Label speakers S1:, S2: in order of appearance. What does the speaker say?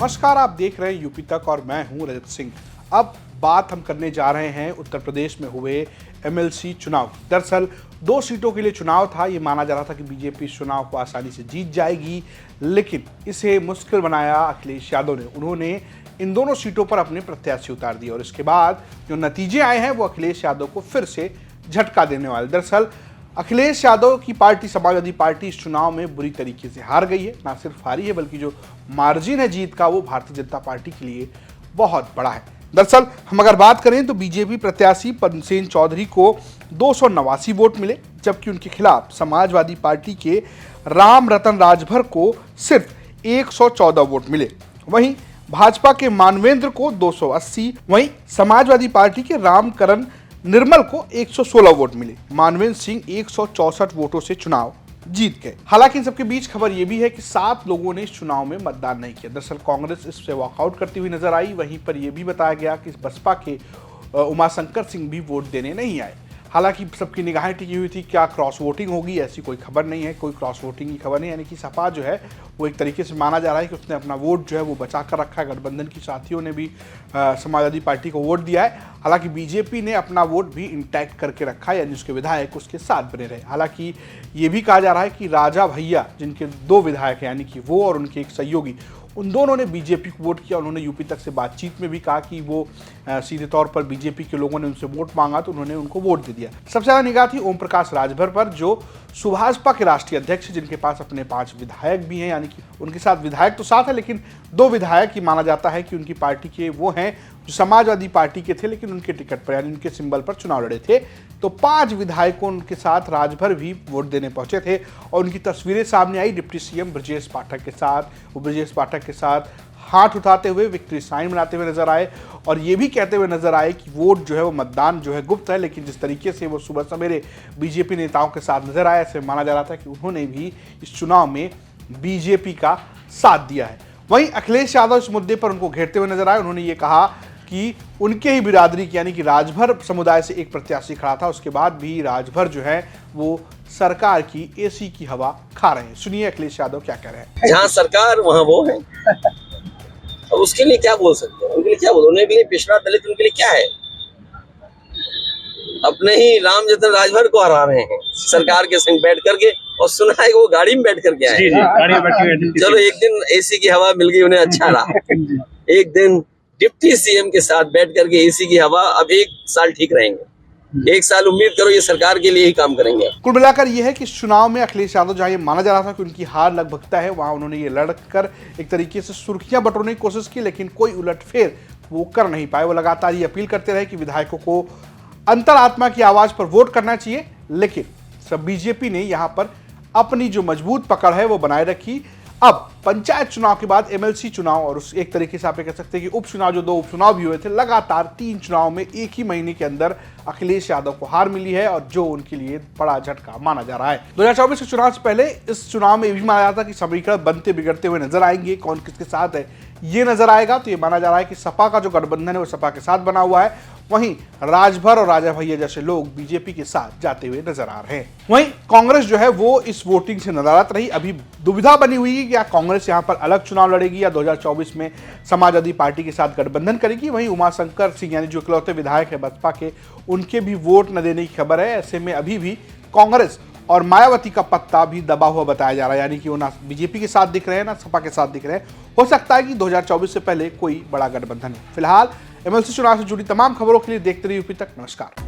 S1: नमस्कार, आप देख रहे हैं यूपी तक और मैं हूं रजत सिंह। अब बात हम करने जा रहे हैं उत्तर प्रदेश में हुए एमएलसी चुनाव। दरअसल 2 सीटों के लिए चुनाव था। ये माना जा रहा था कि बीजेपी इस चुनाव को आसानी से जीत जाएगी, लेकिन इसे मुश्किल बनाया अखिलेश यादव ने। उन्होंने इन दोनों सीटों पर अपने प्रत्याशी उतार दिए और इसके बाद जो नतीजे आए हैं वो अखिलेश यादव को फिर से झटका देने वाले। दरअसल अखिलेश यादव की पार्टी समाजवादी पार्टी इस चुनाव में बुरी तरीके से हार गई है। ना सिर्फ हारी है बल्कि जो मार्जिन है जीत का वो भारतीय जनता पार्टी के लिए बहुत बड़ा है। दरअसल हम अगर बात करें तो बीजेपी प्रत्याशी पद्मसेन चौधरी को 289 वोट मिले, जबकि उनके खिलाफ समाजवादी पार्टी के राम रतन राजभर को सिर्फ 114 वोट मिले। वहीं भाजपा के मानवेंद्र को 280, वहीं समाजवादी पार्टी के रामकरण निर्मल को 116 वोट मिले। मानवेंद्र सिंह 164 वोटों से चुनाव जीत गए। हालांकि इन सबके बीच खबर यह भी है कि 7 लोगों ने इस चुनाव में मतदान नहीं किया। दरअसल कांग्रेस इससे वॉकआउट करती हुई नजर आई। वहीं पर यह भी बताया गया कि बसपा के उमाशंकर सिंह भी वोट देने नहीं आए। हालांकि सबकी निगाहें टिकी हुई थी क्या क्रॉस वोटिंग होगी, ऐसी कोई खबर नहीं है। कोई क्रॉस वोटिंग की खबर नहीं, यानी कि सपा जो है वो एक तरीके से माना जा रहा है कि उसने अपना वोट जो है वो बचा कर रखा है। गठबंधन की साथियों ने भी समाजवादी पार्टी को वोट दिया है। हालांकि बीजेपी ने अपना वोट भी इंटैक्ट करके रखा है, यानी उसके विधायक उसके साथ बने रहे। हालांकि ये भी कहा जा रहा है कि राजा भैया, जिनके 2 विधायक हैं, यानी कि वो और उनके एक सहयोगी, उन दोनों ने बीजेपी को वोट किया। उन्होंने यूपी तक से बातचीत में भी कहा कि वो सीधे तौर पर बीजेपी के लोगों ने उनसे वोट मांगा तो उन्होंने उनको वोट दे दिया। सबसे ज्यादा निगाह थी ओम प्रकाश राजभर पर, जो सुभाषपा के राष्ट्रीय अध्यक्ष, जिनके पास अपने 5 विधायक भी हैं, यानी कि उनके साथ विधायक तो साथ है लेकिन 2 विधायक ही माना जाता है कि उनकी पार्टी के वो हैं जो समाजवादी पार्टी के थे, लेकिन उनके टिकट पर यानी उनके सिंबल पर चुनाव लड़े थे। तो 5 विधायकों के साथ राजभर भी वोट देने पहुंचे थे और उनकी तस्वीरें सामने आई डिप्टी सीएम ब्रजेश पाठक के साथ। वो ब्रजेश पाठक के साथ हाथ उठाते हुए विक्ट्री साइन बनाते हुए नजर आए और ये भी कहते हुए नजर आए कि वोट जो है वो मतदान जो है गुप्त है। लेकिन जिस तरीके से वो सुबह सवेरे बीजेपी नेताओं के साथ नजर आए, ऐसे माना जा रहा था कि उन्होंने भी इस चुनाव में बीजेपी का साथ दिया है। वहीं अखिलेश यादव इस मुद्दे पर उनको घेरते हुए नजर आए। उन्होंने ये कहा कि उनके ही बिरादरी की, यानी कि राजभर समुदाय से एक प्रत्याशी खड़ा था, उसके बाद भी राजभर जो है वो सरकार की एसी की हवा खा रहे हैं। सुनिए अखिलेश यादव क्या कह रहे हैं।
S2: जहाँ सरकार वहाँ वो है। अब उसके लिए क्या बोल सकते हैं, उनके लिए क्या बोल, उनके लिए पिछड़ा दलित उनके लिए क्या है। अपने ही राम जतन राजभर को हरा रहे हैं सरकार के संग बैठ करके, और सुना है वो गाड़ी में बैठ करके आए। चलो एक दिन एसी की हवा मिल गई उन्हें, अच्छा रहा। एक दिन डिप्टी सीएम के साथ बैठ करके एसी की हवा, अब 1 साल ठीक रहेंगे। 1 साल उम्मीद करो ये सरकार के लिए ही काम करेंगे।
S1: कुल मिलाकर यह है कि इस चुनाव में अखिलेश यादव, जहां ये माना जा रहा था कि उनकी हार लगभग तय है, वहां उन्होंने ये लड़कर एक तरीके से सुर्खियां बटोरने की कोशिश की, लेकिन कोई उलटफेर वो कर नहीं पाए। वो लगातार ये अपील करते रहे कि विधायकों को अंतरात्मा की आवाज पर वोट करना चाहिए, लेकिन सब बीजेपी ने यहां पर अपनी जो मजबूत पकड़ है वो बनाए रखी। अब पंचायत चुनाव के बाद एमएलसी चुनाव और उस एक तरीके से आप कह सकते हैं कि उपचुनाव, जो 2 उपचुनाव भी हुए थे, लगातार 3 चुनाव में एक ही महीने के अंदर अखिलेश यादव को हार मिली है और जो उनके लिए बड़ा झटका माना जा रहा है। 2024 के चुनाव से पहले इस चुनाव में भी माना जाता है कि समीकरण बनते बिगड़ते हुए नजर आएंगे। कौन किसके साथ है ये नजर आएगा। तो ये माना जा रहा है कि सपा का जो गठबंधन है वो सपा के साथ बना हुआ है। वहीं राजभर और राजा भैया जैसे लोग बीजेपी के साथ जाते हुए नजर आ रहे हैं। वहीं कांग्रेस जो है वो इस वोटिंग से नदारत रही। अभी दुविधा बनी हुई है कि क्या कांग्रेस यहां पर अलग चुनाव लड़ेगी या 2024 में समाजवादी पार्टी के साथ गठबंधन करेगी। वहीं उमाशंकर सिंह, यानी जो इकलौते विधायक है बसपा के, उनके भी वोट न देने की खबर है। ऐसे में अभी भी कांग्रेस और मायावती का पत्ता भी दबा हुआ बताया जा रहा है, यानी कि वो ना बीजेपी के साथ दिख रहे हैं ना सपा के साथ दिख रहे हैं। हो सकता है कि 2024 से पहले कोई बड़ा गठबंधन है। फिलहाल एमएलसी चुनाव से जुड़ी तमाम खबरों के लिए देखते रहिए यूपी तक। नमस्कार।